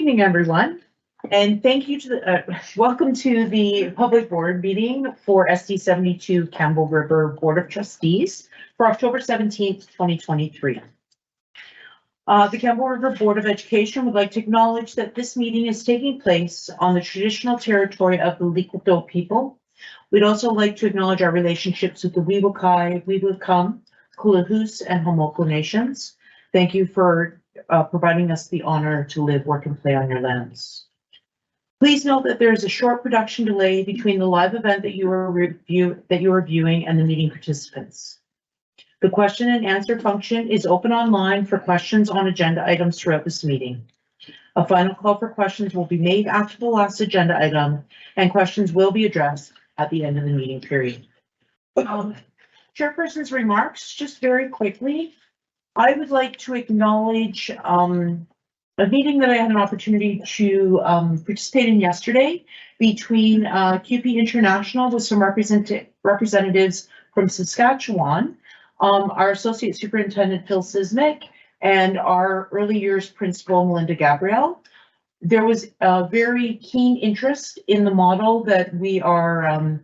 evening, everyone, and thank you to the, welcome to the public board meeting for SD 72 Campbell River Board of Trustees for October 17th, 2023. The Campbell River Board of Education would like to acknowledge that this meeting is taking place on the traditional territory of the Liquido people. We'd also like to acknowledge our relationships with the Weewakai, Weewakam, Kulahus, and Homoko nations. Thank you for providing us the honor to live, work, and play on your lands. Please note that there is a short production delay between the live event that you are viewing and the meeting participants. The question and answer function is open online for questions on agenda items throughout this meeting. A final call for questions will be made after the last agenda item, and questions will be addressed at the end of the meeting period. Chairperson's remarks, just very quickly. I would like to acknowledge a meeting that I had an opportunity to participate in yesterday between QP International with some representatives from Saskatchewan, our Associate Superintendent Phil Sismic, and our early years principal Melinda Gabrielle. There was a very keen interest in the model that we are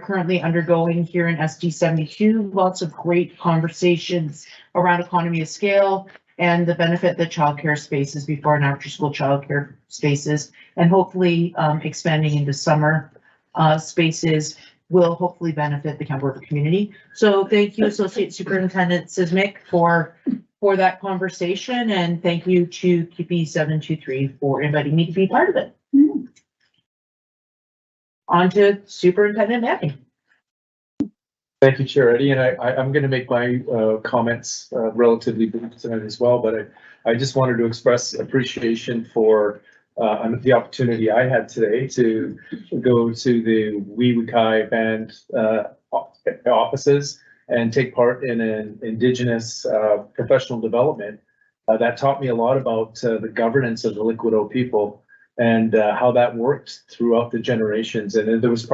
currently undergoing here in SD 72. Lots of great conversations around economy of scale and the benefit that childcare spaces, before and after school childcare spaces, and hopefully expanding into summer spaces will hopefully benefit the Campbell River community. So thank you, Associate Superintendent Sismic, for that conversation, and thank you to QP 723 for inviting me to be part of it. On to Superintendent Manning. Thank you, Chair Eddie, and I'm going to make my comments relatively brief tonight as well, but I just wanted to express appreciation for the opportunity I had today to go to the Weewakai Band offices and take part in an Indigenous professional development that taught me a lot about the governance of the Liquido people and how that worked throughout the generations. And there was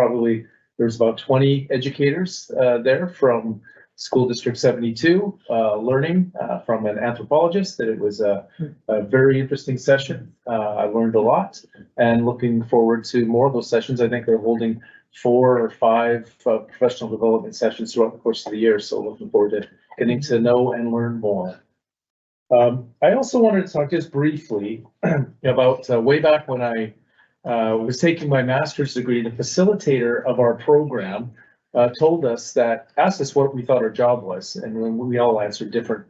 about 20 educators there from School District 72, learning from an anthropologist. That it was a very interesting session. I learned a lot, and looking forward to more of those sessions. I think they're holding 4 or 5 professional development sessions throughout the course of the year. So looking forward to getting to know and learn more. I also wanted to talk just briefly about way back when I was taking my master's degree. The facilitator of our program asked us what we thought our job was, and when we all answered different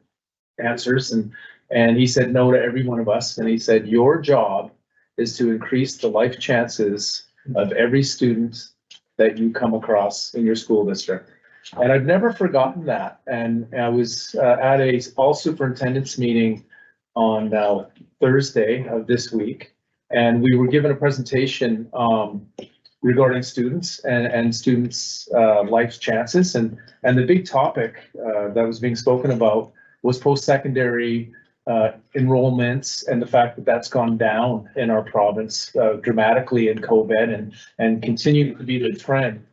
answers, and he said no to every one of us, and he said, your job is to increase the life chances of every student that you come across in your school district. And I've never forgotten that. And I was at a all superintendents meeting on Thursday of this week, and we were given a presentation regarding students and students' life chances. And the big topic that was being spoken about was post-secondary enrollments and the fact that that's gone down in our province dramatically in COVID and continuing to be the trend.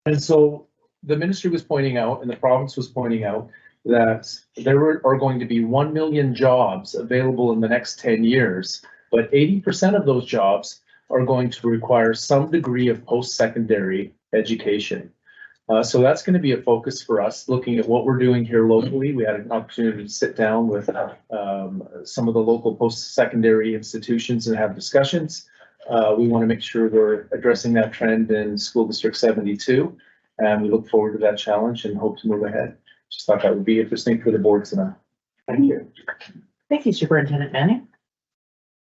And so the ministry was pointing out, and the province was pointing out, that there are going to be 1 million jobs available in the next 10 years, but 80% of those jobs are going to require some degree of post-secondary education. So that's going to be a focus for us, looking at what we're doing here locally. We had an opportunity to sit down with some of the local post-secondary institutions and have discussions. We want to make sure we're addressing that trend in School District 72, and we look forward to that challenge and hope to move ahead. Just thought that would be interesting for the board to know. Thank you. Thank you, Superintendent Manning.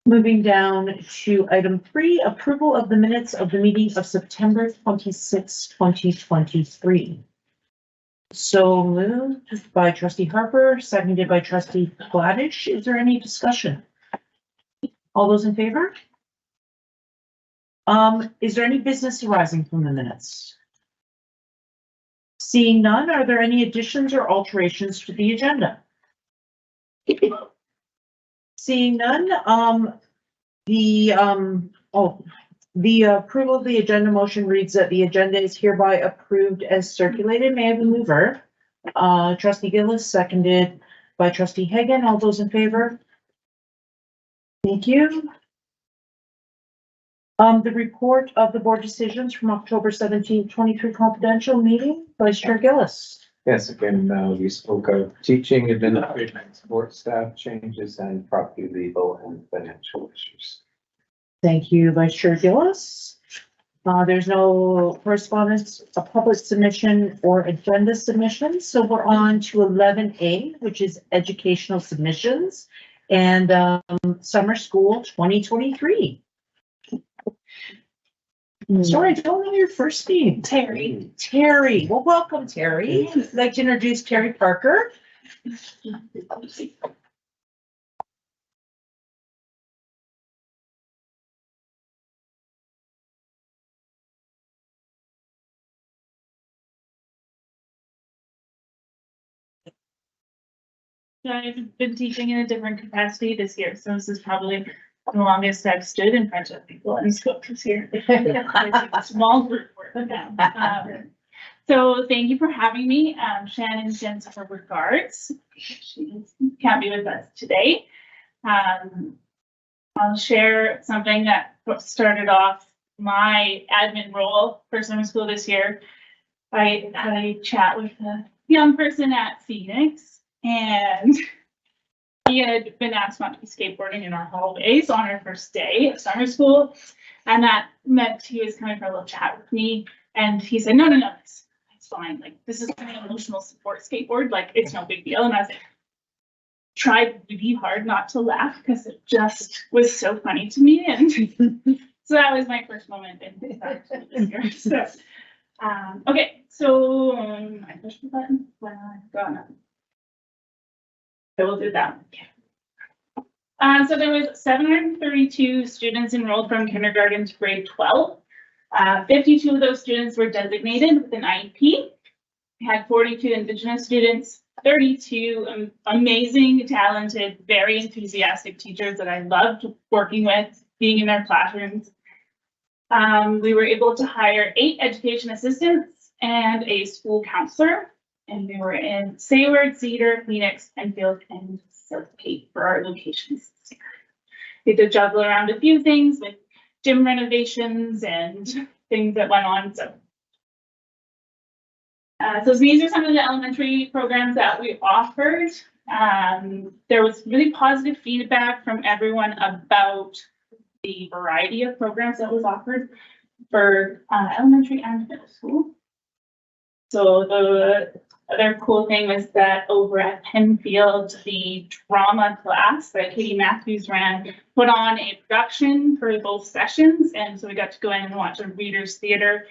Moving down to item 3, approval of the minutes of the meeting of September 26, 2023. So moved by Trustee Harper, seconded by Trustee Gladish. Is there any discussion? All those in favor? Is there any business arising from the minutes? Seeing none, are there any additions or alterations to the agenda? Seeing none, the approval of the agenda motion reads that the agenda is hereby approved as circulated. May I have a mover? Trustee Gillis, seconded by Trustee Hagan. All those in favor? Thank you. The report of the board decisions from October 17th, 2023 confidential meeting, Vice Chair Gillis. Yes, again, we spoke of teaching, administrative and support staff changes and property, legal and financial issues. Thank you, Vice Chair Gillis. There's no correspondence, a public submission or agenda submission. So we're on to 11A, which is educational submissions and summer school 2023. Sorry, I don't know your first name. Terry. Terry. Well, welcome, Terry. I'd like to introduce Terry Parker. I've been teaching in a different capacity this year, so this is probably the longest I've stood in front of people in school this year. Small group work now. So thank you for having me. Shannon sends her regards. She can't be with us today. I'll share something that started off my admin role for summer school this year. I had a chat with a young person at Phoenix, and he had been asked not to be skateboarding in our hallways on our first day of summer school. And that meant he was coming for a little chat with me. And he said, no, it's fine. Like, this is kind of an emotional support skateboard. Like, it's no big deal. And I was like, tried really hard not to laugh because it just was so funny to me. And so that was my first moment in this year. So, okay, so I pushed the button when I got up. So we'll do that. So there was 732 students enrolled from kindergarten to grade 12. 52 of those students were designated with an IEP. We had 42 Indigenous students, 32 amazing, talented, very enthusiastic teachers that I loved working with, being in their classrooms. We were able to hire 8 education assistants and a school counselor. And we were in Sayward, Cedar, Phoenix, Enfield, and South Cape for our locations. We did juggle around a few things with gym renovations and things that went on. So these are some of the elementary programs that we offered. There was really positive feedback from everyone about the variety of programs that was offered for elementary and middle school. So the other cool thing was that over at Penfield, the drama class that Katie Matthews ran put on a production for both sessions. And so we got to go in and watch a reader's theater.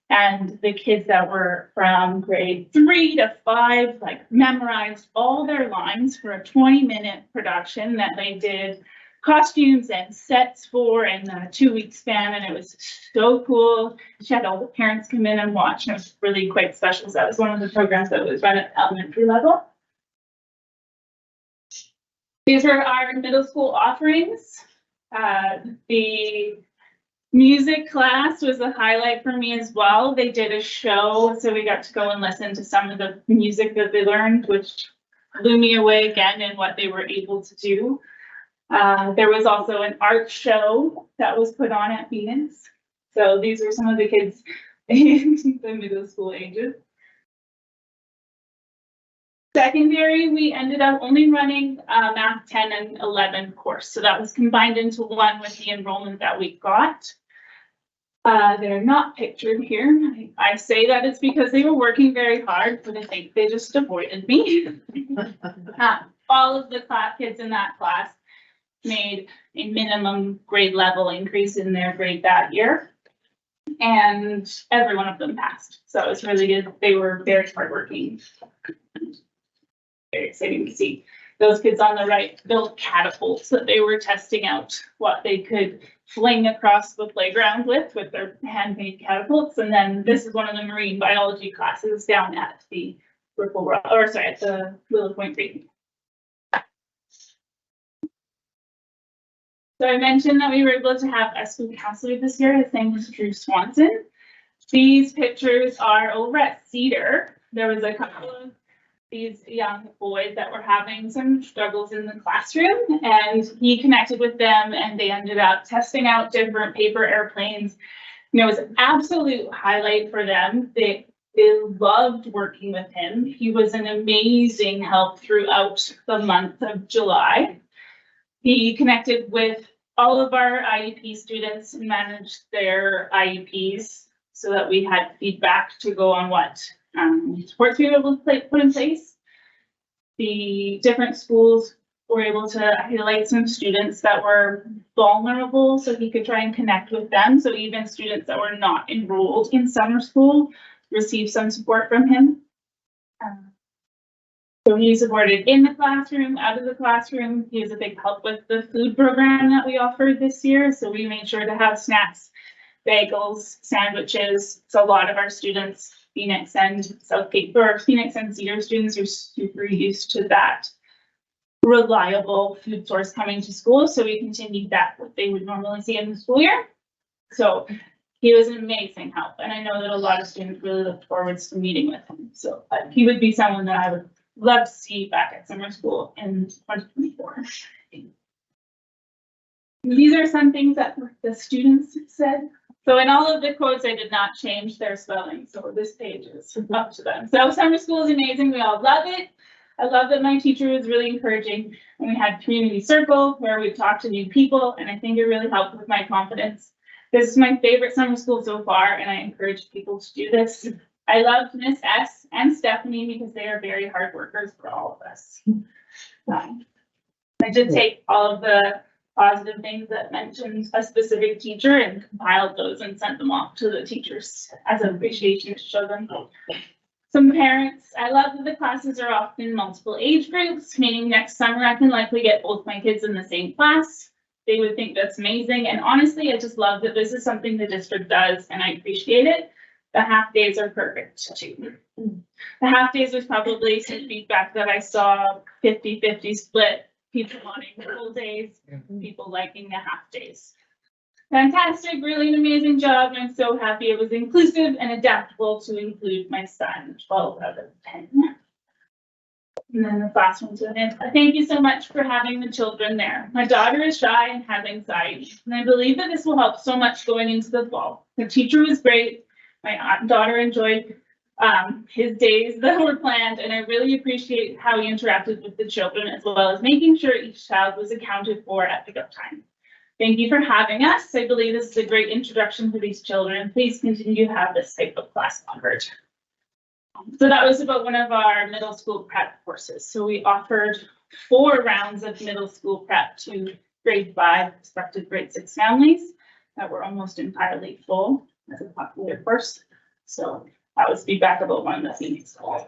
And the kids that were from grade 3 to 5, like, memorized all their lines for a 20-minute production that they did costumes and sets for in a 2-week span, and it was so cool. She had all the parents come in and watch, and it was really quite special. So that was one of the programs that was run at elementary level. These were our middle school offerings. The music class was a highlight for me as well. They did a show, so we got to go and listen to some of the music that they learned, which blew me away again in what they were able to do. There was also an art show that was put on at Phoenix. So these were some of the kids in the middle school ages. Secondary, we ended up only running math 10 and 11 course. So that was combined into one with the enrollment that we got. They're not pictured here. I say that it's because they were working very hard, but I think they just avoided me. All of the kids in that class made a minimum grade level increase in their grade that year. And every one of them passed. So it was really good. They were very hardworking. Very exciting to see. Those kids on the right built catapults that they were testing out what they could fling across the playground with their handmade catapults. And then this is one of the marine biology classes down at the at the Willow Point Creek. So I mentioned that we were able to have a school counselor this year. His name was Drew Swanson. These pictures are over at Cedar. There was a couple of these young boys that were having some struggles in the classroom, and he connected with them, and they ended up testing out different paper airplanes. And it was an absolute highlight for them. They loved working with him. He was an amazing help throughout the month of July. He connected with all of our IEP students and managed their IEPs so that we had feedback to go on what supports we were able to put in place. The different schools were able to highlight some students that were vulnerable so he could try and connect with them. So even students that were not enrolled in summer school received some support from him. So he supported in the classroom, out of the classroom. He was a big help with the food program that we offered this year. So we made sure to have snacks, bagels, sandwiches. So a lot of our students, Phoenix and Southgate, or Phoenix and Cedar students, are super used to that reliable food source coming to school. So we continued that, what they would normally see in the school year. So he was an amazing help. And I know that a lot of students really looked forward to meeting with him. So he would be someone that I would love to see back at summer school in 2024. These are some things that the students said. So in all of the quotes, I did not change their spelling. So this page is up to them. So summer school is amazing. We all love it. I love that my teacher was really encouraging, and we had community circle where we talked to new people, and I think it really helped with my confidence. This is my favorite summer school so far, and I encourage people to do this. I loved Miss S and Stephanie because they are very hard workers for all of us. I did take all of the positive things that mentioned a specific teacher and compiled those and sent them off to the teachers as an appreciation to show them. Some parents, I love that the classes are often multiple age groups, meaning next summer I can likely get both my kids in the same class. They would think that's amazing. And honestly, I just love that this is something the district does, and I appreciate it. The half days are perfect too. The half days was probably some feedback that I saw 50-50 split, people wanting the full days, people liking the half days. Fantastic, really an amazing job. And I'm so happy it was inclusive and adaptable to include my son, 12 out of 10. And then the classrooms with him. Thank you so much for having the children there. My daughter is shy and has anxiety, and I believe that this will help so much going into the fall. The teacher was great. My daughter enjoyed his days that were planned, and I really appreciate how he interacted with the children, as well as making sure each child was accounted for at pickup time. Thank you for having us. I believe this is a great introduction for these children. Please continue to have this type of class offered. So that was about one of our middle school prep courses. So we offered 4 rounds of middle school prep to grade 5 prospective grade 6 families that were almost entirely full as a popular course. So that was feedback about one of the Phoenix schools.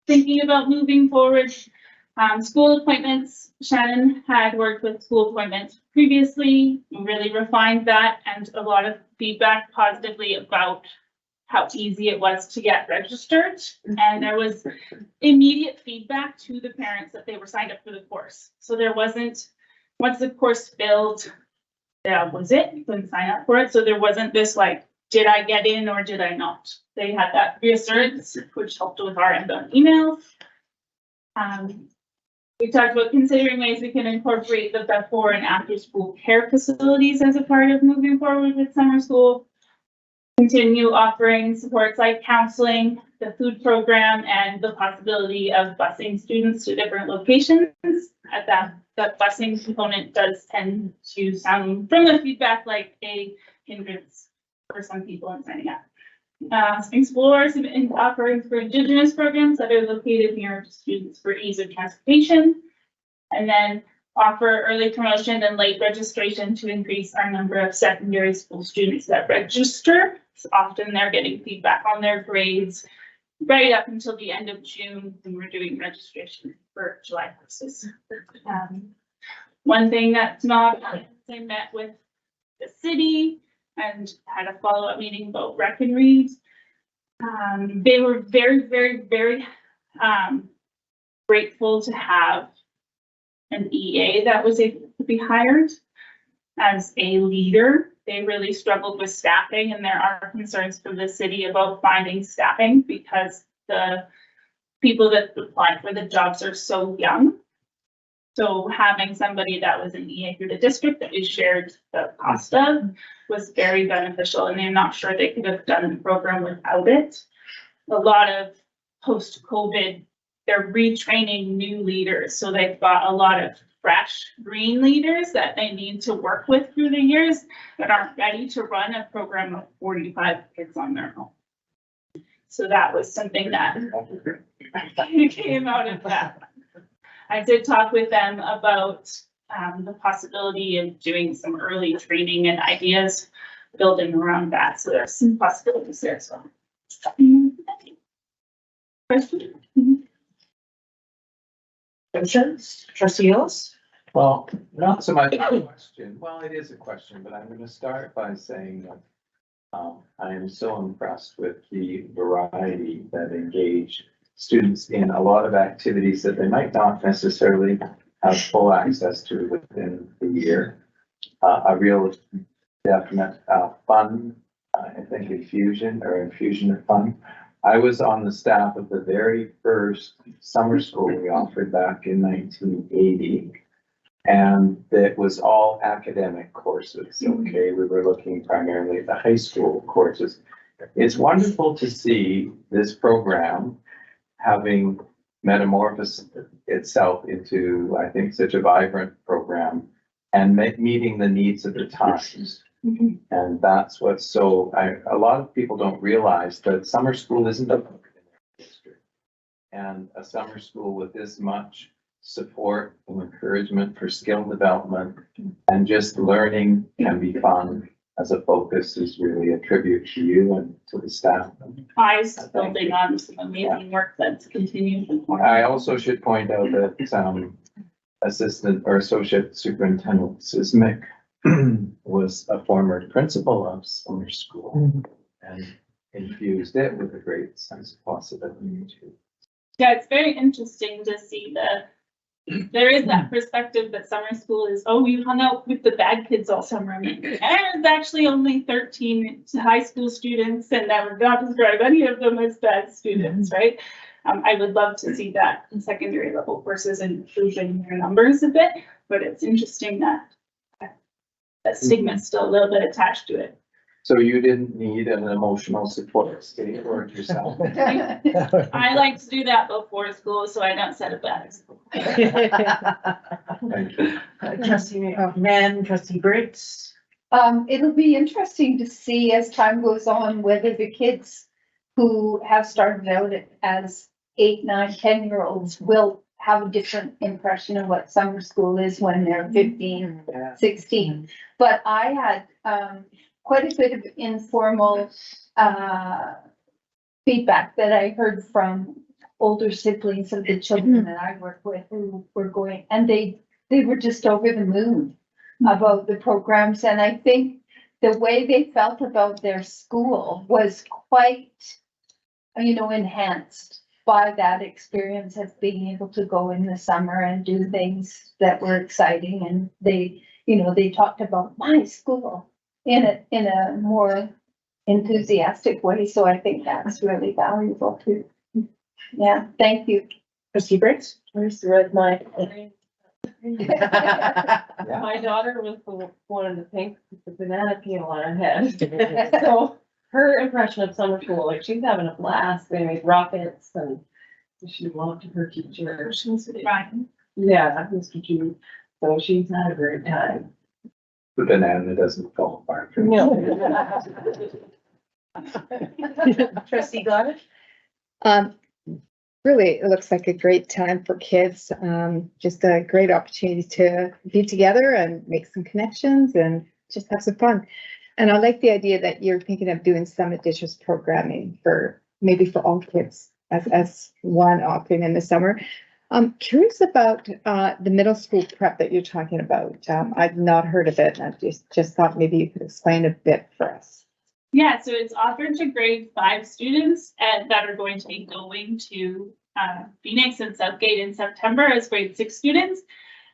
Thinking about moving forward, school appointments. Shannon had worked with school appointments previously, really refined that, and a lot of feedback positively about how easy it was to get registered. And there was immediate feedback to the parents that they were signed up for the course. So there wasn't, once the course filled, that was it, you couldn't sign up for it. So there wasn't this like, did I get in or did I not? They had that reassurance, which helped with our inbound emails. We talked about considering ways we can incorporate the before and after school care facilities as a part of moving forward with summer school. Continue offering supports like counseling, the food program, and the possibility of busing students to different locations. At that busing component does tend to sound from the feedback like a hindrance for some people in signing up. Explore some offerings for Indigenous programs that are located near students for ease of transportation, and then offer early promotion and late registration to increase our number of secondary school students that register. So often they're getting feedback on their grades right up until the end of June when we're doing registration for July courses. One thing that's not, I met with the city and had a follow-up meeting about rec and read. They were very, very, very grateful to have an EA that was able to be hired as a leader they really struggled with staffing, and there are concerns for the city about finding staffing because the people that apply for the jobs are so young. So having somebody that was an EA through the district that we shared the cost of was very beneficial, and they're not sure they could have done the program without it. A lot of post-COVID, they're retraining new leaders, so they've got a lot of fresh green leaders that they need to work with through the years that aren't ready to run a program of 45 kids on their own. So that was something that came out of that. I did talk with them about the possibility of doing some early training and ideas building around that. So there's some possibilities there as well. Question? Questions? Trustee Ellis? Well, not so much a question. Well, it is a question, but I'm gonna start by saying that I am so impressed with the variety that engage students in a lot of activities that they might not necessarily have full access to within the year. A real definite fun, I think infusion of fun. I was on the staff of the very first summer school we offered back in 1980. And it was all academic courses, okay? We were looking primarily at the high school courses. It's wonderful to see this program having metamorphosed itself into, I think, such a vibrant program and meeting the needs of the times. And that's what's so, a lot of people don't realize that summer school isn't a book in their district. And a summer school with this much support and encouragement for skill development and just learning can be fun as a focus is really a tribute to you and to the staff. Eyes building on some amazing work that's continued. I also should point out that Assistant or Associate Superintendent Sismic was a former principal of summer school and infused it with a great sense of possibility too. Yeah, it's very interesting to see there is that perspective that summer school is, oh, you hung out with the bad kids all summer. And there's actually only 13 high school students, and I would not describe any of them as bad students, right? I would love to see that in secondary level courses and improving their numbers a bit, but it's interesting that that stigma is still a little bit attached to it. So you didn't need an emotional support state for it yourself? I like to do that before school, so I don't set a bad example. Thank you. Trustee Mann, Trustee Briggs? It'll be interesting to see as time goes on whether the kids who have started out as 8, 9, 10-year-olds will have a different impression of what summer school is when they're 15, 16. But I had quite a bit of informal feedback that I heard from older siblings of the children that I work with who were going, and they were just over the moon about the programs. And I think the way they felt about their school was quite, enhanced by that experience of being able to go in the summer and do things that were exciting. And they talked about my school in a more enthusiastic way. So I think that's really valuable too. Yeah, thank you. Trustee Briggs? Where's the red line? Yeah. My daughter was the one in the pink with the banana peel on her head. So her impression of summer school, like she's having a blast. They made rockets and she loved her teacher. Right. Yeah, Mr. G. So she's had a great time. The banana doesn't fall apart. No. Trustee Goddard? Really, it looks like a great time for kids. Just a great opportunity to be together and make some connections and just have some fun. And I like the idea that you're thinking of doing some additional programming maybe for all kids as one offering in the summer. I'm curious about the middle school prep that you're talking about. I've not heard of it, and I just thought maybe you could explain a bit for us. Yeah, so it's offered to grade 5 students that are going to be going to Phoenix and Southgate in September as grade 6 students.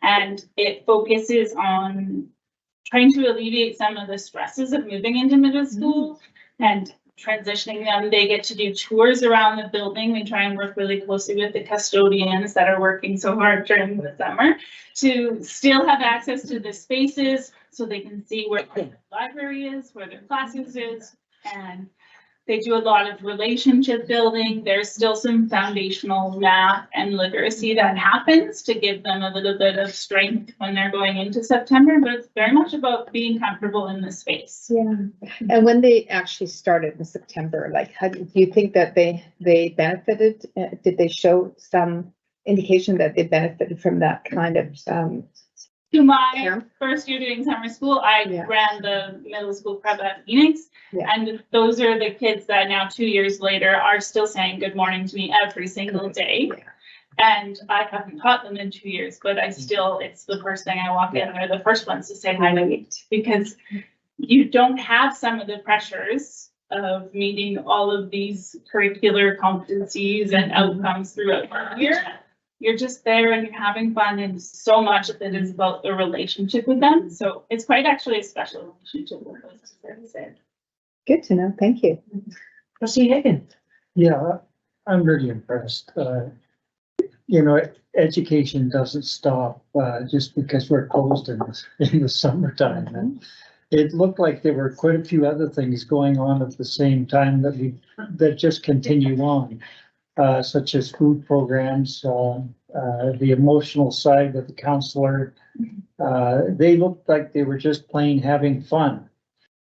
And it focuses on trying to alleviate some of the stresses of moving into middle school and transitioning them. They get to do tours around the building. We try and work really closely with the custodians that are working so hard during the summer to still have access to the spaces so they can see where the library is, where their classes is, and they do a lot of relationship building. There's still some foundational math and literacy that happens to give them a little bit of strength when they're going into September, but it's very much about being comfortable in the space. Yeah, and when they actually started in September, like, how do you think that they benefited? Did they show some indication that they benefited from that kind of, To my camp? first year doing summer school, I Yeah. ran the middle school prep at Phoenix. Yeah. And those are the kids that now 2 years later are still saying good morning to me every single day. Yeah. And I haven't taught them in 2 years, but I still, it's the first thing I walk in, they're the first ones to say hi to me. Because you don't have some of the pressures of meeting all of these curricular competencies and outcomes throughout the year. You're just there and you're having fun, and so much of it is about the relationship with them. So it's quite actually a special relationship with those kids. Good to know, thank you. Trustee Hagan. Yeah, I'm really impressed. You know, education doesn't stop just because we're closed in the summertime. And it looked like there were quite a few other things going on at the same time that just continue on, such as food programs, the emotional side with the counselor. They looked like they were just plain having fun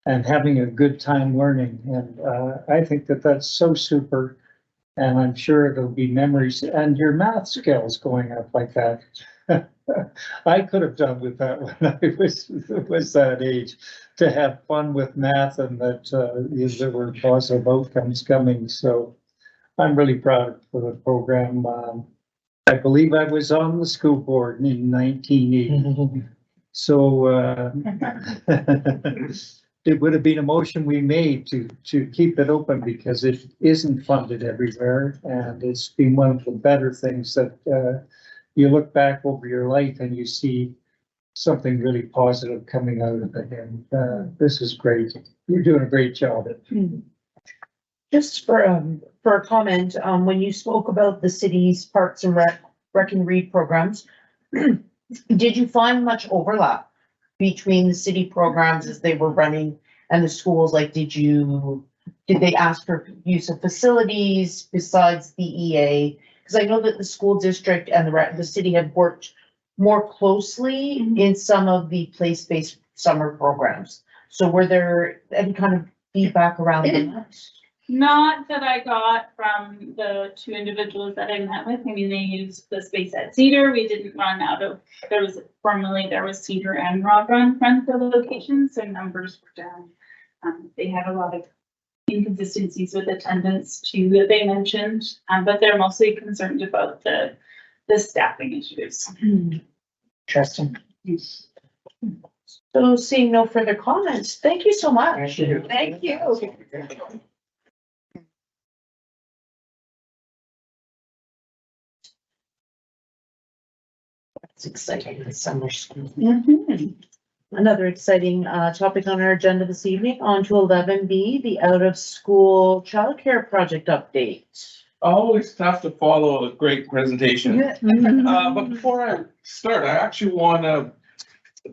and having a good time learning. And I think that that's so super. And I'm sure there'll be memories and your math skills going up like that. I could have done with that when I was that age, to have fun with math and that there were positive outcomes coming. So I'm really proud for the program. I believe I was on the school board in 1980. So it would have been a motion we made to keep it open because it isn't funded everywhere. And it's been one of the better things that you look back over your life and you see something really positive coming out of it. And this is great. You're doing a great job. Just for a comment, when you spoke about the city's Parks and Rec and Read programs, did you find much overlap between the city programs as they were running and the schools? Like, did they ask for use of facilities besides the EA? Because I know that the school district and the city have worked more closely in some of the place-based summer programs. So were there any kind of feedback around that? Not that I got from the two individuals that I met with. I mean, they used the space at Cedar. We didn't run out of, there was Cedar and Rob run for the locations, so numbers were down. They had a lot of inconsistencies with attendance too that they mentioned, but they're mostly concerned about the staffing issues. Interesting. So seeing no further comments, thank you so much. Thank you. It's exciting, the summer school. Another exciting topic on our agenda this evening, on to 11B, the out-of-school childcare project update. Always tough to follow a great presentation. But before I start, I actually want to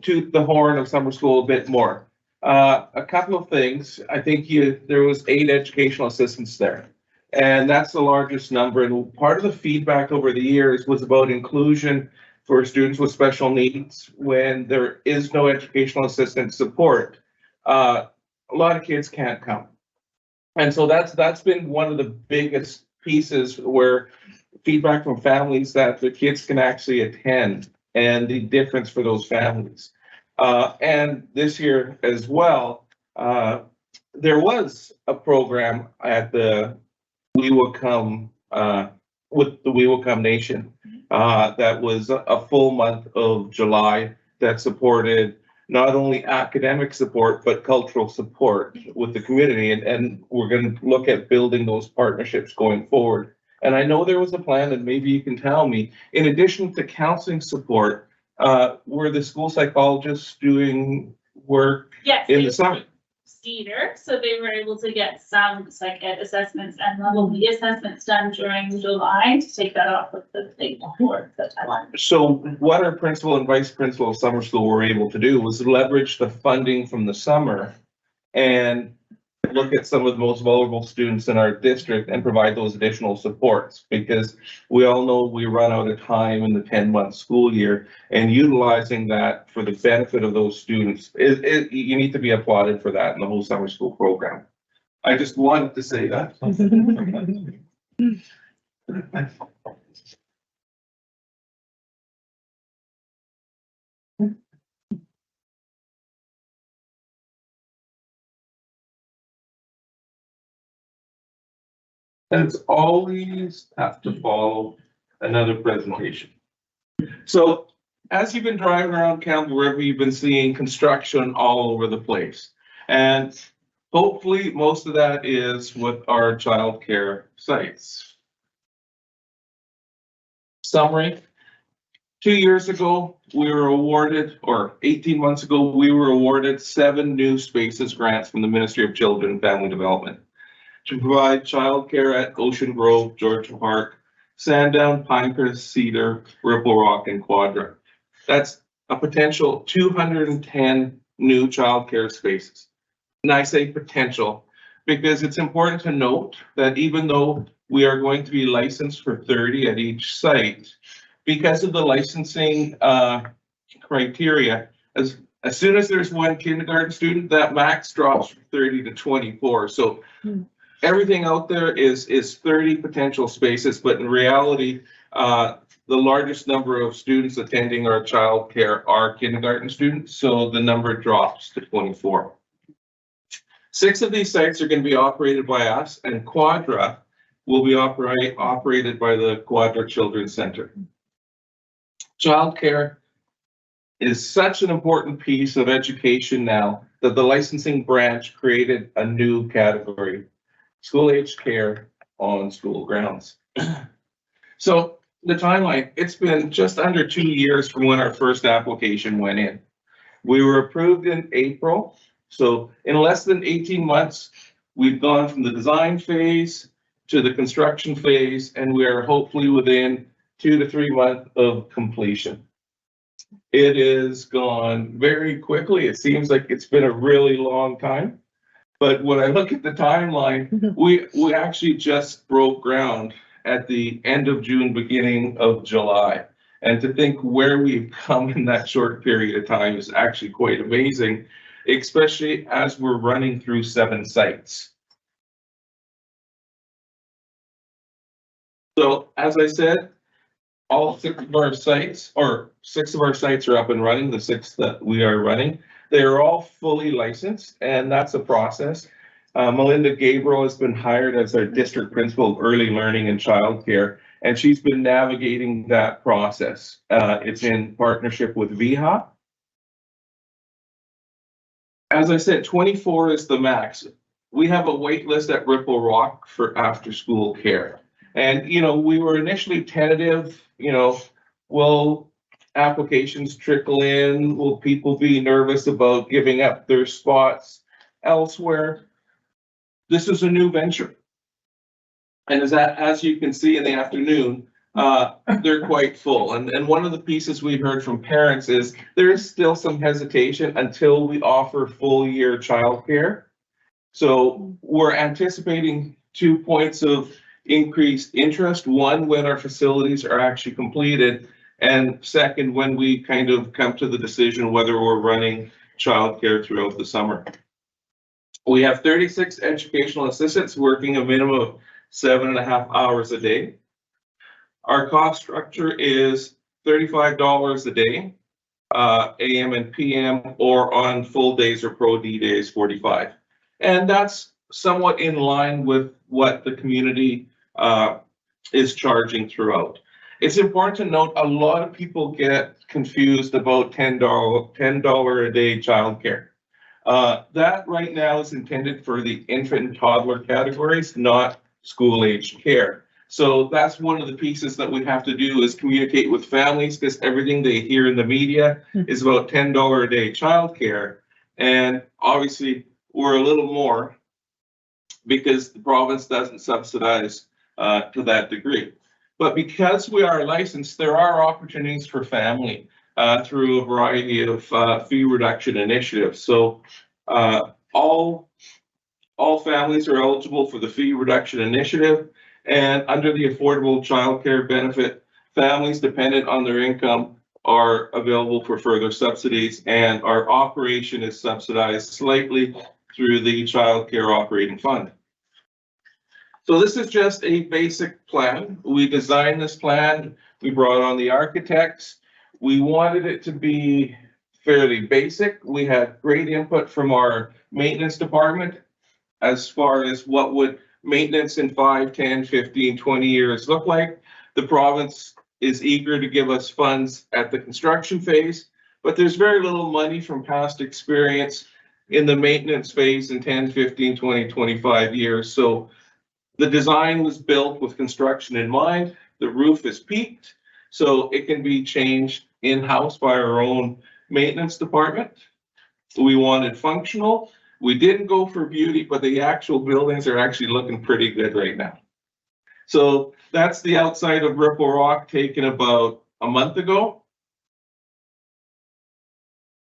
toot the horn of summer school a bit more. A couple of things. I think there was 8 educational assistants there, and that's the largest number. And part of the feedback over the years was about inclusion for students with special needs when there is no educational assistant support. A lot of kids can't come. And so that's been one of the biggest pieces where feedback from families that the kids can actually attend and the difference for those families. And this year as well, there was a program at the We Will Come, with the We Will Come Nation, that was a full month of July that supported not only academic support, but cultural support with the community. And we're going to look at building those partnerships going forward. And I know there was a plan, and maybe you can tell me, in addition to counseling support, were the school psychologists doing work Yes. in they the summer? Cedar, so they were able to get some psych ed assessments and level B assessments done during July to take that off of the plate before the timeline. So what our principal and vice principal of summer school were able to do was leverage the funding from the summer and look at some of the most vulnerable students in our district and provide those additional supports, because we all know we run out of time in the 10-month school year, and utilizing that for the benefit of those students, you need to be applauded for that in the whole summer school program. I just wanted to say that. And it's always have to follow another presentation. So as you've been driving around Campbell River, you've been seeing construction all over the place. And hopefully most of that is with our childcare sites. Summary. 2 years ago, we were awarded, or 18 months ago, we were awarded 7 new spaces grants from the Ministry of Children and Family Development to provide childcare at Ocean Grove, Georgia Park, Sandown, Pinecrest, Cedar, Ripple Rock, and Quadra. That's a potential 210 new childcare spaces. And I say potential because it's important to note that even though we are going to be licensed for 30 at each site, because of the licensing criteria, as soon as there's one kindergarten student, that max drops from 30 to 24. So everything out there is 30 potential spaces, but in reality, the largest number of students attending our childcare are kindergarten students, so the number drops to 24. 6 of these sites are going to be operated by us, and Quadra will be operated by the Quadra Children's Center. Childcare is such an important piece of education now that the licensing branch created a new category: school-aged care on school grounds. So the timeline, it's been just under 2 years from when our first application went in. We were approved in April. So in less than 18 months, we've gone from the design phase to the construction phase, and we are hopefully within 2 to 3 months of completion. It is gone very quickly. It seems like it's been a really long time. But when I look at the timeline, we actually just broke ground at the end of June, beginning of July. And to think where we've come in that short period of time is actually quite amazing, especially as we're running through 7 sites. So as I said, all 6 of our sites, or 6 of our sites are up and running, the 6 that we are running. They are all fully licensed, and that's a process. Melinda Gabriel has been hired as our district principal of early learning and childcare, and she's been navigating that process. It's in partnership with VHA. As I said, 24 is the max. We have a wait list at Ripple Rock for after school care. And, we were initially tentative, will applications trickle in? Will people be nervous about giving up their spots elsewhere? This is a new venture. And as you can see in the afternoon, they're quite full. And one of the pieces we've heard from parents is there is still some hesitation until we offer full year childcare. So we're anticipating 2 points of increased interest. One, when our facilities are actually completed, and second, when we kind of come to the decision whether we're running childcare throughout the summer. We have 36 educational assistants working a minimum of 7.5 hours a day. Our cost structure is $35 a day, AM and PM, or on full days or pro D days, 45. And that's somewhat in line with what the community is charging throughout. It's important to note a lot of people get confused about $10 a day childcare. That right now is intended for the infant and toddler categories, not school-aged care. So that's one of the pieces that we have to do is communicate with families, because everything they hear in the media is about $10 a day childcare. And obviously, we're a little more because the province doesn't subsidize to that degree. But because we are licensed, there are opportunities for family through a variety of fee reduction initiatives. So all families are eligible for the fee reduction initiative, and under the affordable childcare benefit, families dependent on their income are available for further subsidies, and our operation is subsidized slightly through the Child Care Operating Fund. So this is just a basic plan. We designed this plan. We brought on the architects. We wanted it to be fairly basic. We had great input from our maintenance department as far as what would maintenance in 5, 10, 15, 20 years look like. The province is eager to give us funds at the construction phase, but there's very little money from past experience in the maintenance phase in 10, 15, 20, 25 years. So the design was built with construction in mind. The roof is peaked, so it can be changed in-house by our own maintenance department. We wanted functional. We didn't go for beauty, but the actual buildings are actually looking pretty good right now. So that's the outside of Ripple Rock taken about a month ago.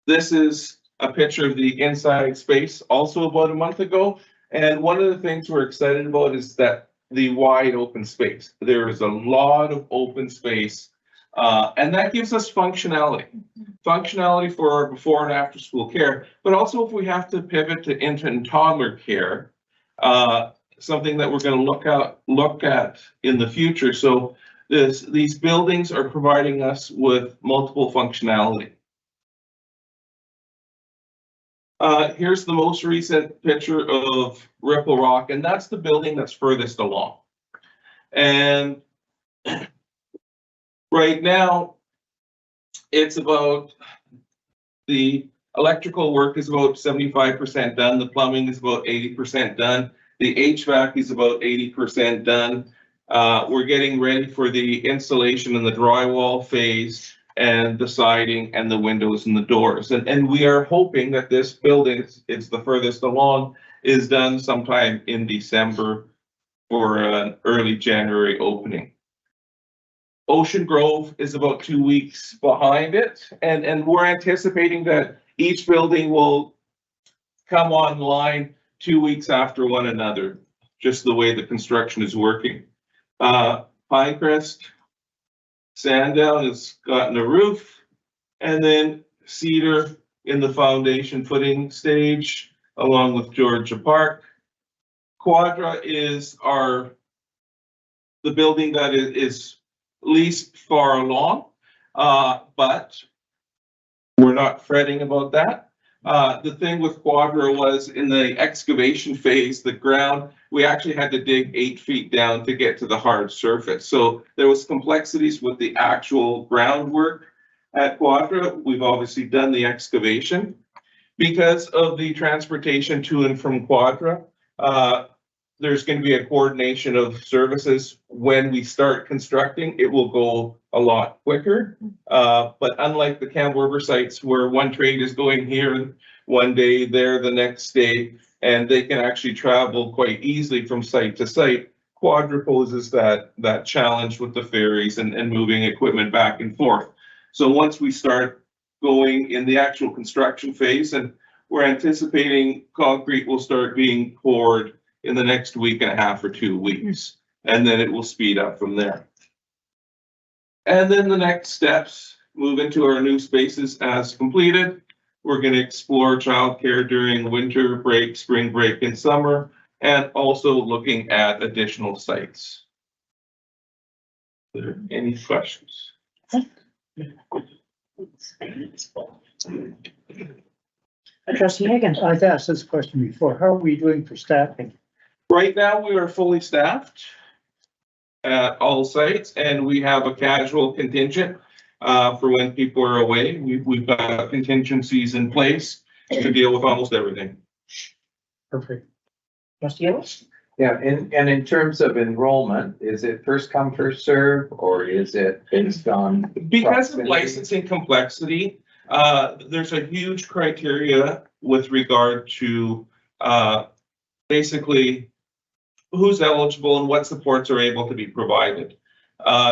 This is a picture of the inside space also about a month ago. And one of the things we're excited about is that the wide open space. There is a lot of open space, and that gives us functionality. Functionality for our before and after school care, but also if we have to pivot to infant and toddler care, something that we're going to look at in the future. So these buildings are providing us with multiple functionality. Here's the most recent picture of Ripple Rock, and that's the building that's furthest along. And right now, it's about, the electrical work is about 75% done. The plumbing is about 80% done. The HVAC is about 80% done. We're getting ready for the installation in the drywall phase, and the siding and the windows and the doors. And we are hoping that this building, it's the furthest along, is done sometime in December for an early January opening. Ocean Grove is about 2 weeks behind it, and we're anticipating that each building will come online 2 weeks after one another, just the way the construction is working. Pinecrest, Sandown has gotten a roof, and then Cedar in the foundation footing stage, along with Georgia Park. Quadra is the building that is least far along, but we're not fretting about that. The thing with Quadra was in the excavation phase, the ground, we actually had to dig 8 feet down to get to the hard surface. So there was complexities with the actual groundwork at Quadra. We've obviously done the excavation. Because of the transportation to and from Quadra, there's going to be a coordination of services. When we start constructing, it will go a lot quicker. But unlike the Campbell River sites where one train is going here one day, there the next day, and they can actually travel quite easily from site to site, Quadra poses that challenge with the ferries and moving equipment back and forth. So once we start going in the actual construction phase, and we're anticipating concrete will start being poured in the next week and a half or 2 weeks, and then it will speed up from there. And then the next steps move into our new spaces as completed. We're going to explore childcare during winter break, spring break, and summer, and also looking at additional sites. Are there any questions? Trustee Hagan. I've asked this question before. How are we doing for staffing? Right now, we are fully staffed at all sites, and we have a casual contingent for when people are away. We've got contingencies in place to deal with almost everything. Perfect. Trustee Ellis? Yeah, and in terms of enrollment, is it first come, first serve, or is it based on? Because of proximity? licensing complexity, There's a huge criteria with regard to, basically who's eligible and what supports are able to be provided.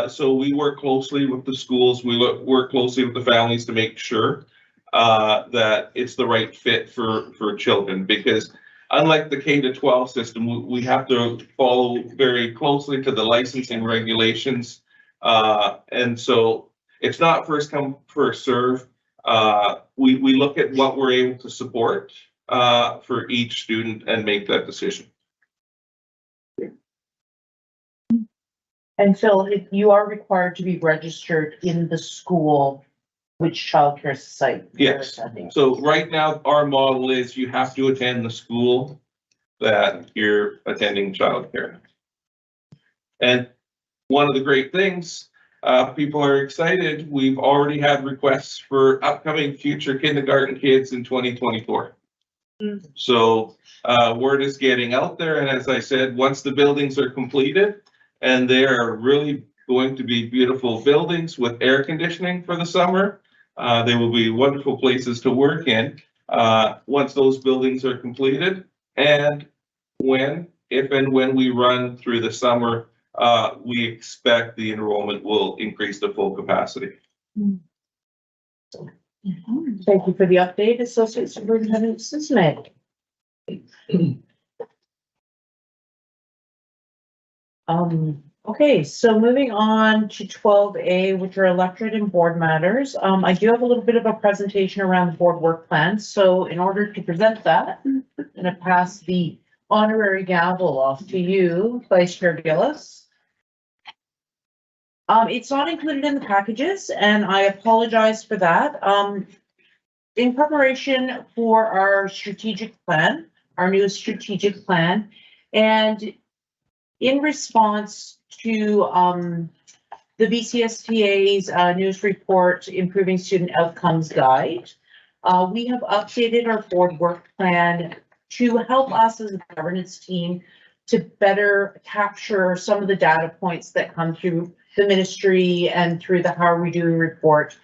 So we work closely with the schools, we work closely with the families to make sure that it's the right fit for children, because unlike the K-12 system, we have to follow very closely to the licensing regulations. And so it's not first come, first serve. We look at what we're able to support for each student and make that decision. And Phil, if you are required to be registered in the school, which childcare site? you're Yes. attending? So right now, our model is you have to attend the school that you're attending childcare. And one of the great things, people are excited. We've already had requests for upcoming future kindergarten kids in 2024. So word is getting out there. And as I said, once the buildings are completed, and they are really going to be beautiful buildings with air conditioning for the summer, they will be wonderful places to work in once those buildings are completed. And if and when we run through the summer, we expect the enrollment will increase to full capacity. Thank you for the update, Associate Superintendent Smith. Okay, so moving on to 12A, which are electorate and board matters. I do have a little bit of a presentation around the board work plan. So in order to present that, I'm gonna pass the honorary gavel off to you, Vice Chair Gillis. It's not included in the packages, and I apologize for that. In preparation for our strategic plan, our new strategic plan, and in response to the BCSTA's news report, Improving Student Outcomes Guide, we have updated our board work plan to help us as a governance team to better capture some of the data points that come through the ministry and through the How Are We Doing report.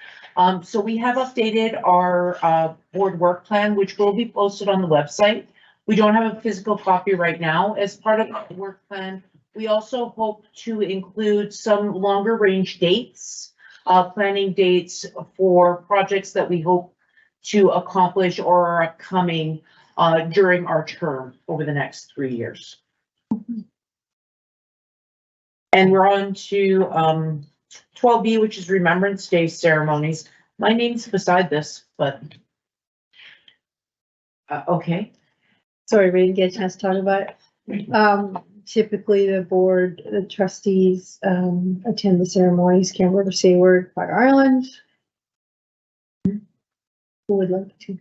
So we have updated our board work plan, which will be posted on the website. We don't have a physical copy right now. As part of the work plan, we also hope to include some longer range dates, planning dates for projects that we hope to accomplish or are upcoming during our term over the next 3 years. And we're on to 12B, which is Remembrance Day ceremonies. My name's beside this, but okay. Sorry, we didn't get a chance to talk about it. Typically, the board, the trustees, attend the ceremonies, Campbell or Sayward, Fire Island. Who would like to?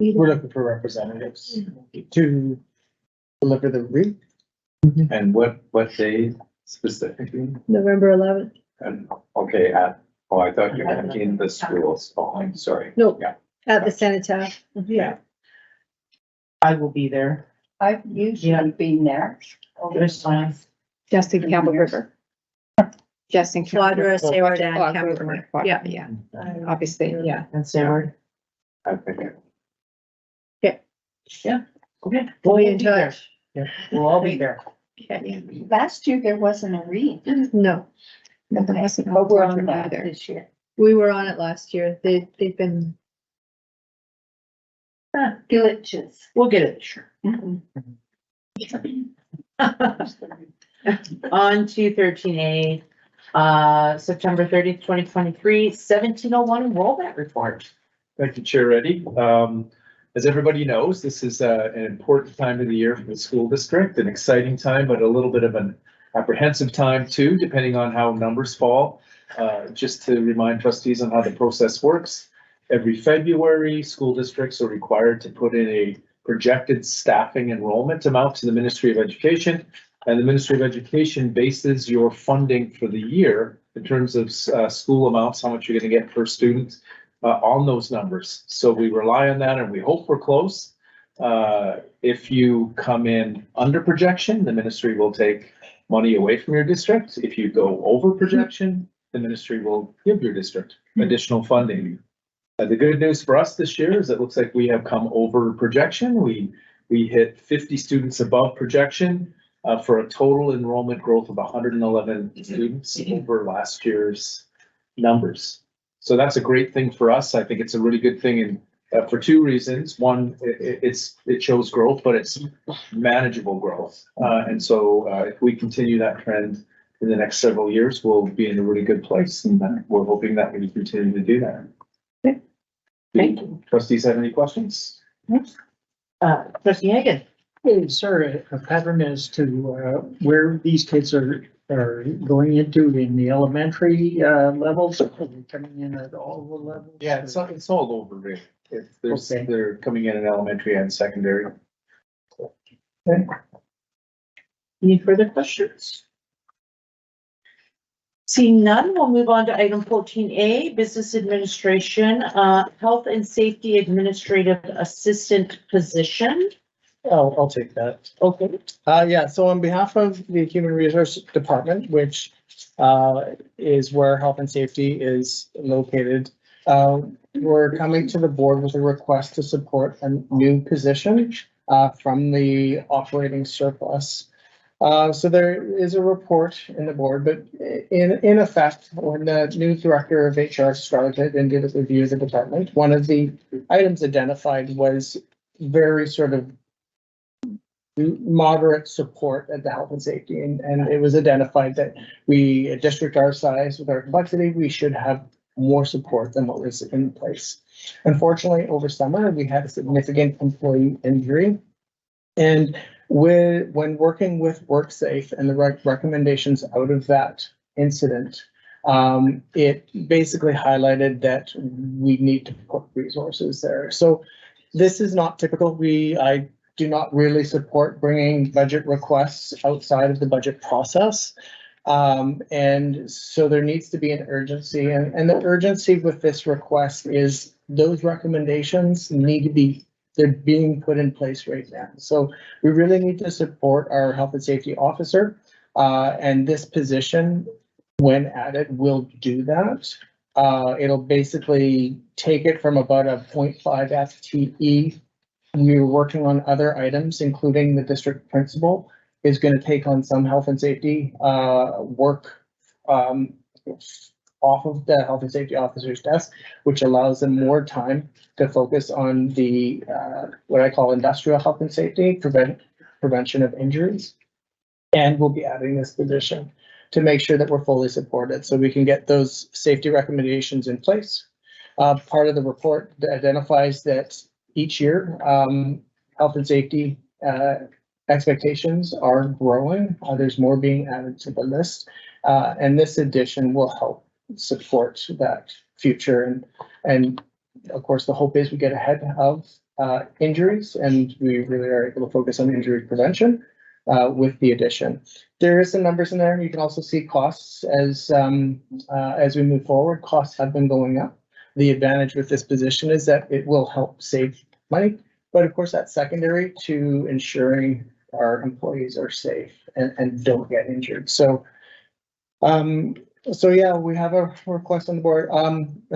We're looking for representatives to deliver the wreath. And what day specifically? November 11th. And, okay, I thought you meant in the schools. Oh, I'm sorry. No. Yeah. At the cenotaph. Yeah. I will be there. I've usually been there. This time. Justin Campbell River. Justin. Campbell Quadra, River. Sayward, and Oh, Campbell Quadra, River. Quadra, Yeah. Yeah, obviously, yeah. And Sayward. I think it- Yeah. Okay. We'll be in be there. touch. Yeah, we'll all be there. Okay. Last year, there wasn't a read. No, No, there wasn't But we're one on that either. this year. we were on it last year. They've been, Glitches. We'll get it, sure. On to 13A, September 30th, 2023, 1701 enrollment report. Thank you, Chair Reddy. As everybody knows, this is an important time of the year for the school district, an exciting time, but a little bit of an apprehensive time too, depending on how numbers fall. Just to remind trustees on how the process works, every February, school districts are required to put in a projected staffing enrollment amount to the Ministry of Education. And the Ministry of Education bases your funding for the year in terms of school amounts, how much you're going to get per student on those numbers. So we rely on that and we hope we're close. If you come in under projection, the ministry will take money away from your district. If you go over projection, the ministry will give your district additional funding. The good news for us this year is it looks like we have come over projection. We hit 50 students above projection for a total enrollment growth of 111 students over last year's numbers. So that's a great thing for us. I think it's a really good thing, and for two reasons. One, it shows growth, but it's manageable growth. And so if we continue that trend in the next several years, we'll be in a really good place, and we're hoping that we continue to do that. Okay. Thank you. Trustees have any questions? Trustee Hagan. Is there a pattern as to where these kids are going into in the elementary levels? Are they coming in at all the levels? Yeah, it's all over really. Okay. They're coming in elementary and secondary. Any further questions? Seeing none, we'll move on to item 14A, Business Administration, Health and Safety Administrative Assistant position. I'll take that. Okay. Yeah, so on behalf of the Human Resource Department, which is where health and safety is located, we're coming to the board with a request to support a new position from the operating surplus. So there is a report in the board, but in effect, when the new director of HR started and did a review of the department, one of the items identified was very sort of moderate support at the health and safety. And it was identified that we, a district our size with our complexity, we should have more support than what was in place. Unfortunately, over summer, we had a significant employee injury. And when working with WorkSafe and the recommendations out of that incident, it basically highlighted that we need to put resources there. So this is not typical. I do not really support bringing budget requests outside of the budget process. And so there needs to be an urgency, and the urgency with this request is those recommendations need to be, they're being put in place right now. So we really need to support our health and safety officer, and this position, when added, will do that. It'll basically take it from about a 0.5 FTE. We were working on other items, including the district principal is going to take on some health and safety work off of the health and safety officer's desk, which allows them more time to focus on the what I call industrial health and safety, prevention of injuries. And we'll be adding this position to make sure that we're fully supported so we can get those safety recommendations in place. Part of the report identifies that each year, health and safety expectations are growing. There's more being added to the list, and this addition will help support that future. And of course, the hope is we get ahead of injuries, and we really are able to focus on injury prevention with the addition. There is some numbers in there, and you can also see costs as we move forward. Costs have been going up. The advantage with this position is that it will help save money, but of course that's secondary to ensuring our employees are safe and don't get injured. So yeah, we have a request on the board.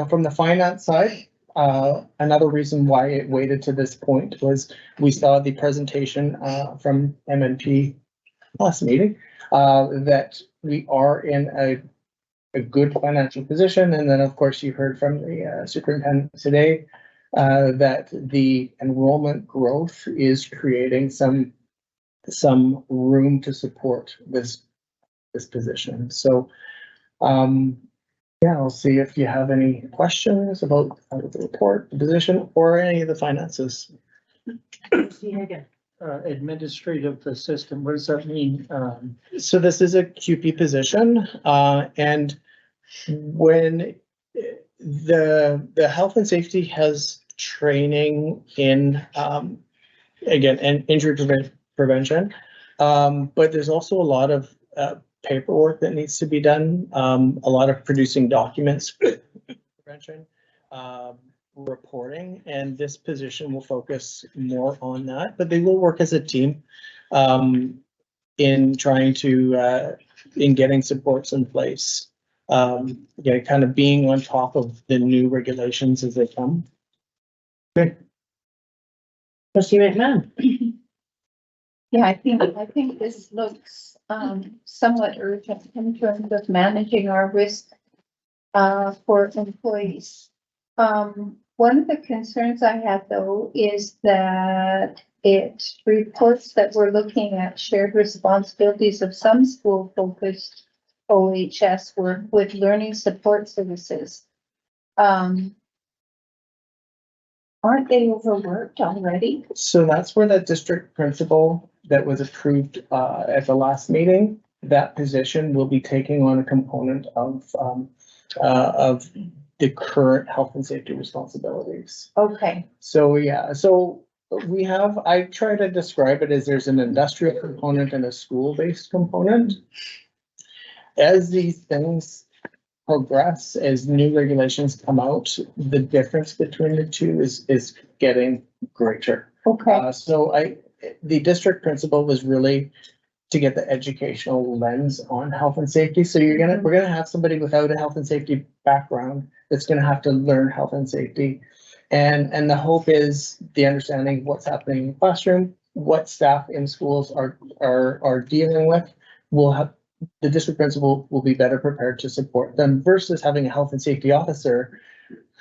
From the finance side, another reason why it waited to this point was we saw the presentation from MNP last meeting that we are in a good financial position. And then of course you heard from the superintendent today that the enrollment growth is creating some room to support this position. So yeah, I'll see if you have any questions about the report, the position, or any of the finances. Administrative assistant, what does that mean? So this is a QP position, and when the health and safety has training in again and injury prevention, but there's also a lot of paperwork that needs to be done, a lot of producing documents, prevention, reporting, and this position will focus more on that, but they will work as a team in trying to in getting supports in place kind of being on top of the new regulations as they come. Trustee McMahon. Yeah, I think this looks, somewhat urgent in terms of managing our risk, for employees. One of the concerns I have though is that it reports that we're looking at shared responsibilities of some school focused OHS work with learning support services. Aren't they overworked already? So that's where the district principal that was approved at the last meeting, that position will be taking on a component of the current health and safety responsibilities. Okay, So, yeah, so we have, I try to describe it as there's an industrial component and a school-based component. As these things progress, as new regulations come out, the difference between the two is getting greater. okay, The district principal was really to get the educational lens on health and safety. So we're gonna have somebody without a health and safety background that's gonna have to learn health and safety. And the hope is the understanding of what's happening in the classroom, what staff in schools are dealing with. The district principal will be better prepared to support them versus having a health and safety officer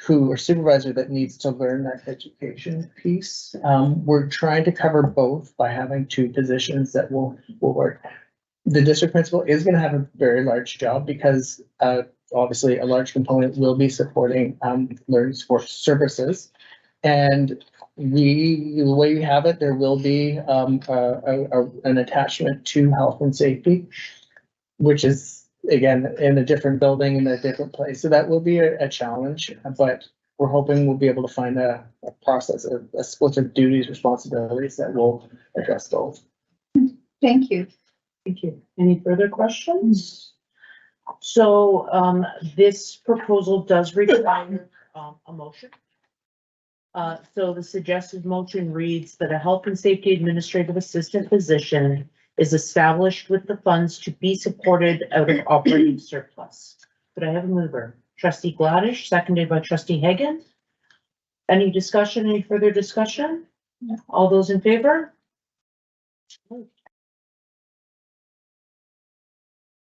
or supervisor that needs to learn that education piece. We're trying to cover both by having two positions that will work. The district principal is going to have a very large job because obviously a large component will be supporting learning support services. And the way we have it, there will be an attachment to health and safety, which is, again, in a different building, in a different place. So that will be a challenge, but we're hoping we'll be able to find a process, a split of duties, responsibilities that will address both. thank you. Thank you. Any further questions? So, this proposal does require, a motion. So the suggested motion reads that a health and safety administrative assistant position is established with the funds to be supported out of operating surplus. Could I have a mover? Trustee Gladish, seconded by trustee Hagan. Any discussion, any further discussion? All those in favor?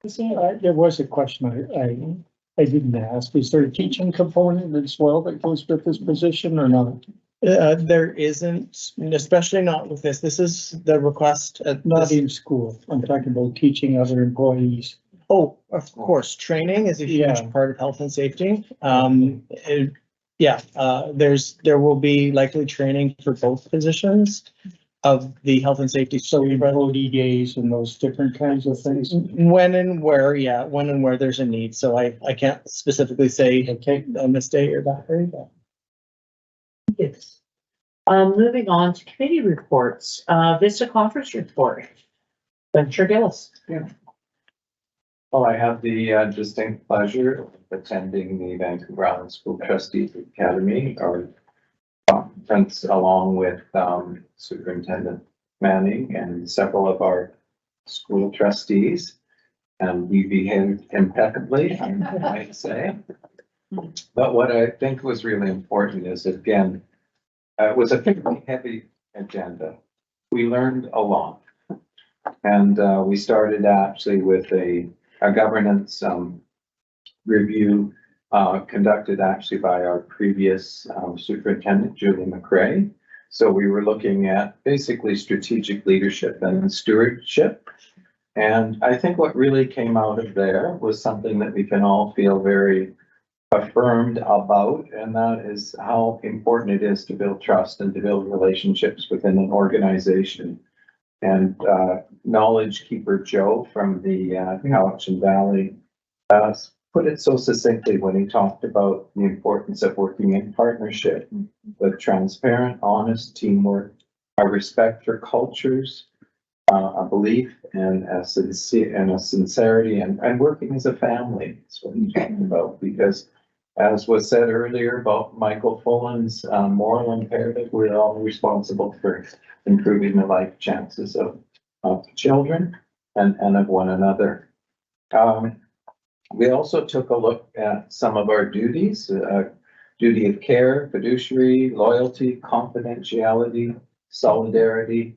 There was a question I didn't ask. Is there a teaching component as well that goes with this position or not? There isn't, especially not with this. This is the request. Not in school. I'm talking about teaching other employees. Oh, of course, training is a huge Yeah. part of health and safety. There will be likely training for both positions of the health and safety. So we run ODAs and those different kinds of things. When and where there's a need. So I can't specifically say, okay, on this day or that day, but. Yes. Moving on to committee reports, Vista conference report. Chair Gillis. Well, I have the distinct pleasure of attending the Vancouver Island School Trustees Academy, or conference, along with Superintendent Manning and several of our school trustees. And we behaved impeccably, I might say. But what I think was really important is, again, it was a pretty heavy agenda. We learned a lot. And we started actually with a governance review conducted actually by our previous superintendent, Julie McRae. So we were looking at basically strategic leadership and stewardship. And I think what really came out of there was something that we can all feel very affirmed about, and that is how important it is to build trust and to build relationships within an organization. And knowledge keeper Joe from the Cowichan Valley put it so succinctly when he talked about the importance of working in partnership, with transparent, honest teamwork, a respect for cultures, a belief and a sincerity, and working as a family. That's what he's talking about, because as was said earlier about Michael Fullen's moral imperative, we're all responsible for improving the life chances of children and of one another. We also took a look at some of our duties, duty of care, fiduciary, loyalty, confidentiality, solidarity.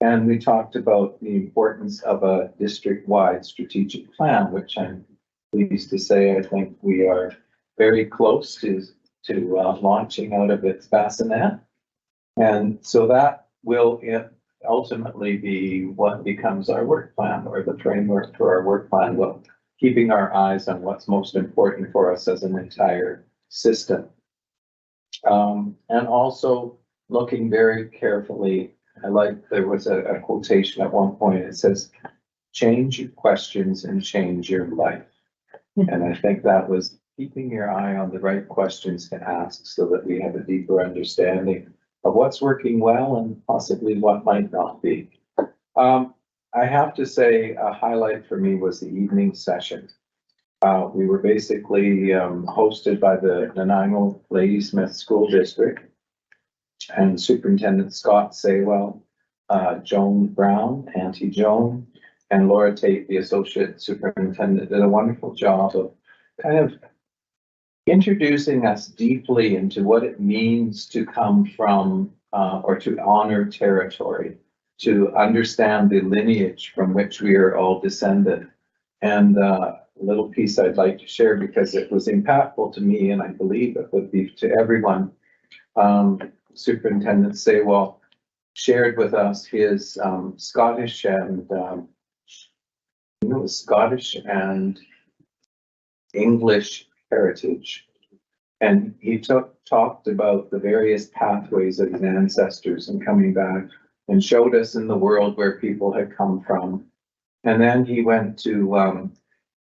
And we talked about the importance of a district-wide strategic plan, which I'm pleased to say, I think we are very close to launching out of its bassinet. And so that will ultimately be what becomes our work plan, or the framework for our work plan, well, keeping our eyes on what's most important for us as an entire system. And also looking very carefully, there was a quotation at one point, it says, change your questions and change your life. And I think that was keeping your eye on the right questions to ask so that we have a deeper understanding of what's working well and possibly what might not be. I have to say a highlight for me was the evening session. We were basically hosted by the Nanaimo Ladysmith School District and Superintendent Scott Saywell, Joan Brown, Auntie Joan, and Laura Tate, the Associate Superintendent, did a wonderful job of kind of introducing us deeply into what it means to come from or to honor territory, to understand the lineage from which we are all descended. And a little piece I'd like to share because it was impactful to me, and I believe it would be to everyone. Superintendent Saywell shared with us his Scottish and Scottish and English heritage. And he talked about the various pathways of his ancestors and coming back, and showed us in the world where people had come from. And then he went to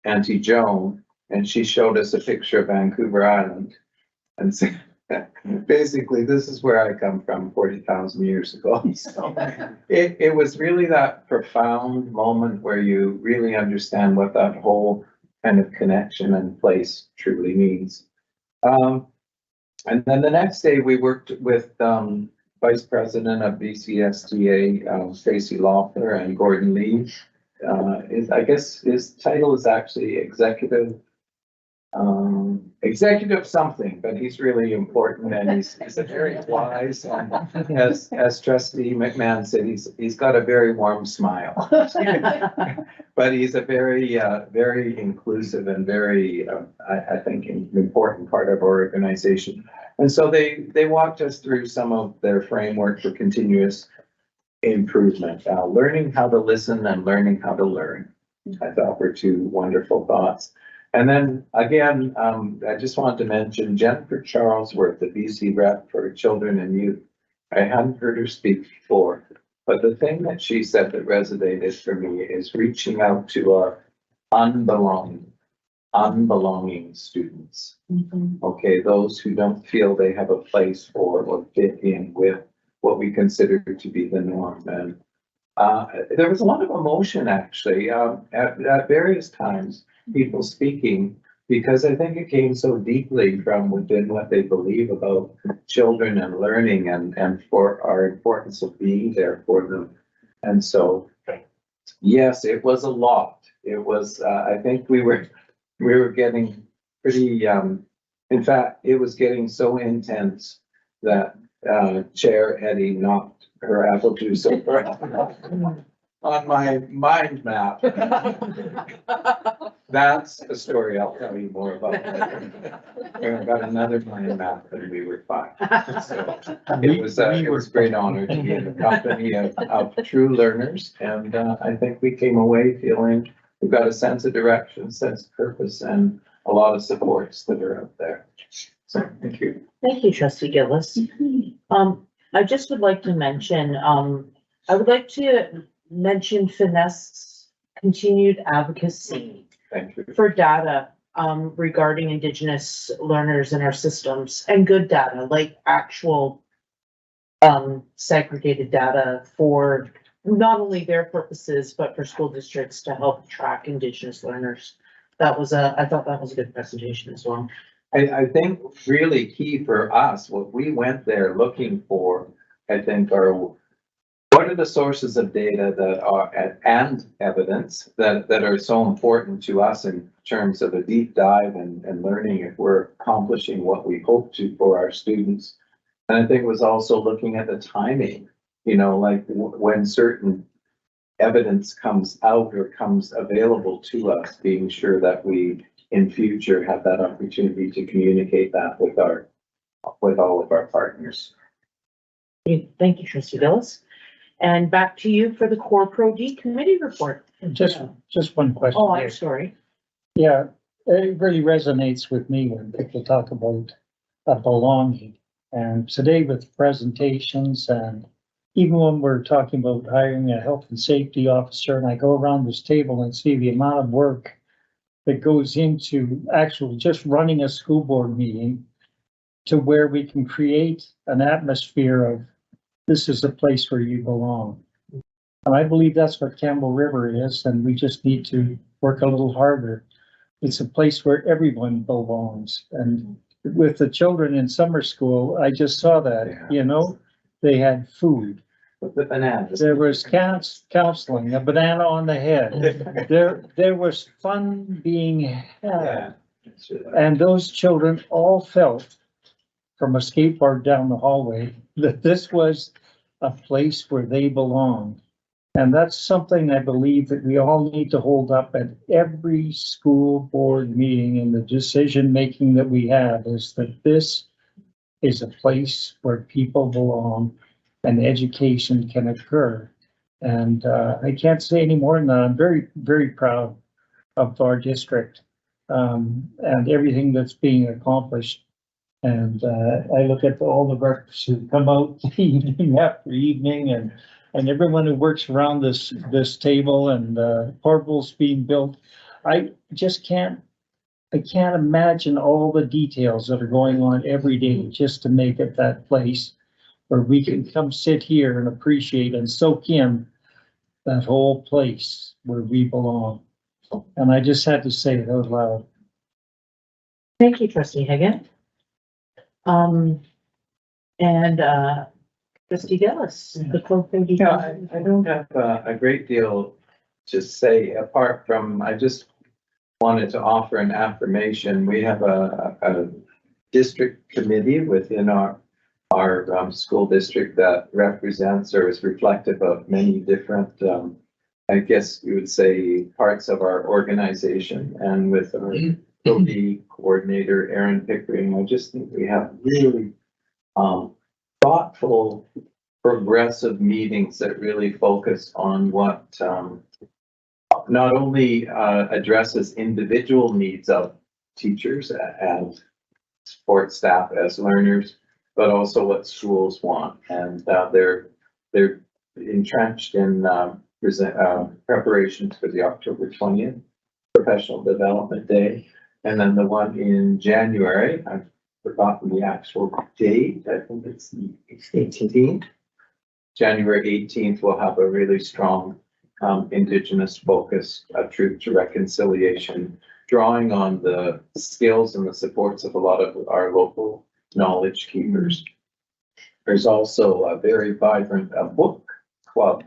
Auntie Joan, and she showed us a picture of Vancouver Island and said, basically, this is where I come from 40,000 years ago. So it was really that profound moment where you really understand what that whole kind of connection and place truly means. And then the next day we worked with Vice President of BCSTA, Stacey Loeffler, and Gordon Lee. I guess his title is actually executive something, but he's really important, and he's a very wise, and as Trustee McMahon said, he's got a very warm smile. But he's a very inclusive and very, I think, an important part of our organization. And so they walked us through some of their framework for continuous improvement, learning how to listen and learning how to learn. I thought were two wonderful thoughts. And then again, I just wanted to mention Jennifer Charlesworth, the BC rep for children and youth. I hadn't heard her speak before, but the thing that she said that resonated for me is reaching out to our unbelonging students. Okay, those who don't feel they have a place for or fit in with what we consider to be the norm. And there was a lot of emotion actually at various times, people speaking, because I think it came so deeply from within what they believe about children and learning and for our importance of being there for them. And so, yes, it was a lot. It was, I think we were getting pretty, in fact, it was getting so intense that Chair Eddie knocked her apple juice over on my mind map. That's a story I'll tell you more about later. I got another mind map and we were fine. So it was a great honor to be in the company of true learners. And I think we came away feeling we've got a sense of direction, sense of purpose, and a lot of supports that are out there. So thank you. Thank you, Trustee Gillis. I just would like to mention, I would like to mention Finesse's continued advocacy Thank you. for data regarding Indigenous learners in our systems, and good data, like actual segregated data for not only their purposes, but for school districts to help track Indigenous learners. I thought that was a good presentation as well. I think really key for us, what we went there looking for, I think are what are the sources of data that are, and evidence that are so important to us in terms of a deep dive and learning if we're accomplishing what we hope to for our students? And I think it was also looking at the timing, you know, like when certain evidence comes out or comes available to us, being sure that we in future have that opportunity to communicate that with all of our partners. Thank you, Trustee Gillis. And back to you for the Core Pro D committee report. Just one question. Oh, I'm here. sorry. Yeah, it really resonates with me when people talk about belonging. And today with presentations and even when we're talking about hiring a health and safety officer, and I go around this table and see the amount of work that goes into actually just running a school board meeting to where we can create an atmosphere of this is a place where you belong. And I believe that's what Campbell River is, and we just need to work a little harder. It's a place where everyone belongs. And with the children in summer school, I just saw that, you know, they had food. With the bananas. There was counseling, a banana on the head. There was fun being had. Yeah. And those children all felt from a skateboard down the hallway that this was a place where they belong. And that's something I believe that we all need to hold up at every school board meeting, and the decision making that we have is that this is a place where people belong and education can occur. And I can't say any more than that. I'm very, very proud of our district and everything that's being accomplished. And I look at all the reps who come out evening after evening, and everyone who works around this table, and portables being built. I just can't imagine all the details that are going on every day just to make it that place where we can come sit here and appreciate and soak in that whole place where we belong. And I just had to say it out loud. Thank you, Trustee Hagan. Trustee Gillis, the Core Pro D. Yeah, I don't have a great deal to say apart from, I just wanted to offer an affirmation. We have a district committee within our school district that represents or is reflective of many different, I guess you would say, parts of our organization. And with our OD coordinator, Erin Pickering, I just think we have really thoughtful, progressive meetings that really focus on what not only addresses individual needs of teachers and support staff as learners, but also what schools want. And they're entrenched in preparations for the October 20th Professional Development Day. And then the one in January, I've forgotten the actual date, I think it's the 18th. January 18th, we'll have a really strong Indigenous focus, Truth to Reconciliation, drawing on the skills and the supports of a lot of our local knowledge keepers. There's also a very vibrant book club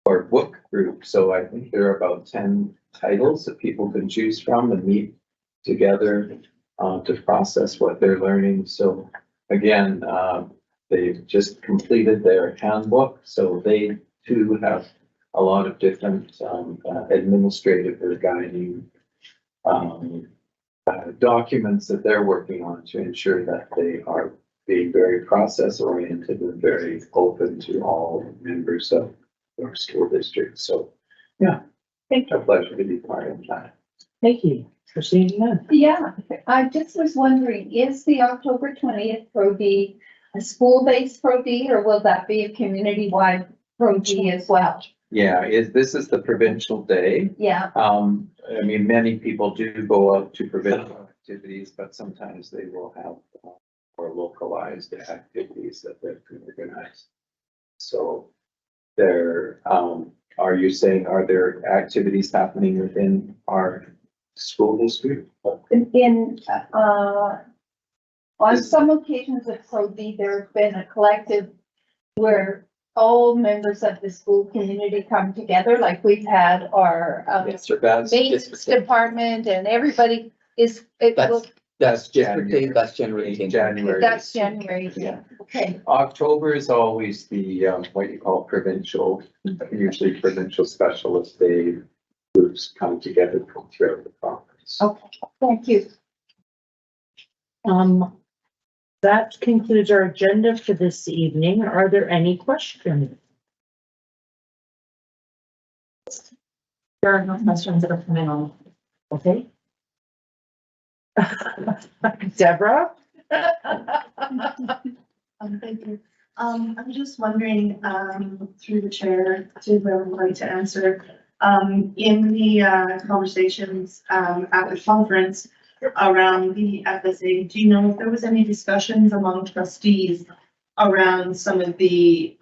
or book group. So I think there are about 10 titles that people can choose from and meet together to process what they're learning. So again, they've just completed their handbook. So they too have a lot of different administrative or guiding documents that they're working on to ensure that they are being very process oriented and very open to all members of our school district. So yeah, Thank you. a pleasure to be part of that. Thank you. Trustee Hagan. Yeah, I just was wondering, is the October 20th Pro D a school-based Pro D, or will that be a community-wide Pro D as well? Yeah, this is the provincial day. Yeah, I mean, many people do go out to provincial activities, but sometimes they will have more localized activities that they've organized. So there, are you saying, are there activities happening within our school district? on some occasions of Pro D, there have been a collective where all members of the school community come together, like we've had our, maintenance department and everybody is, it will, That's generally January. that's January, yeah, okay. October is always the, what you call provincial, usually provincial specialist day. Groups come together from throughout the province. Okay, thank you. That concludes our agenda for this evening. Are there any questions? There are no questions that are coming on. Okay. Deborah? Thank you. I'm just wondering, through the chair, to whoever would like to answer, in the conversations, at the conference around the FSA, do you know if there was any discussions among trustees around some of the,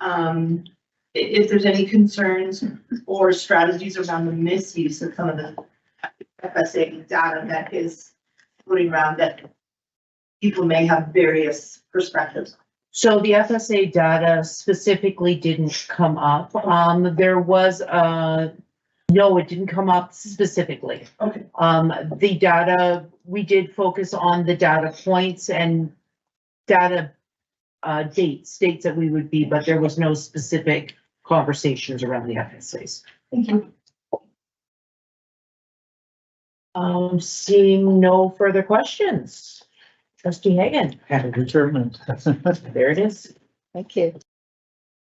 if there's any concerns or strategies around the misuse of some of the FSA data that is floating around that people may have various perspectives? So the FSA data specifically didn't come up. There was no, it didn't come up specifically. Okay. The data, we did focus on the data points and data dates that we would be, but there was no specific conversations around the FSAs. Thank you. Seeing no further questions. Trustee Hagan, Determined. there it is. Thank you.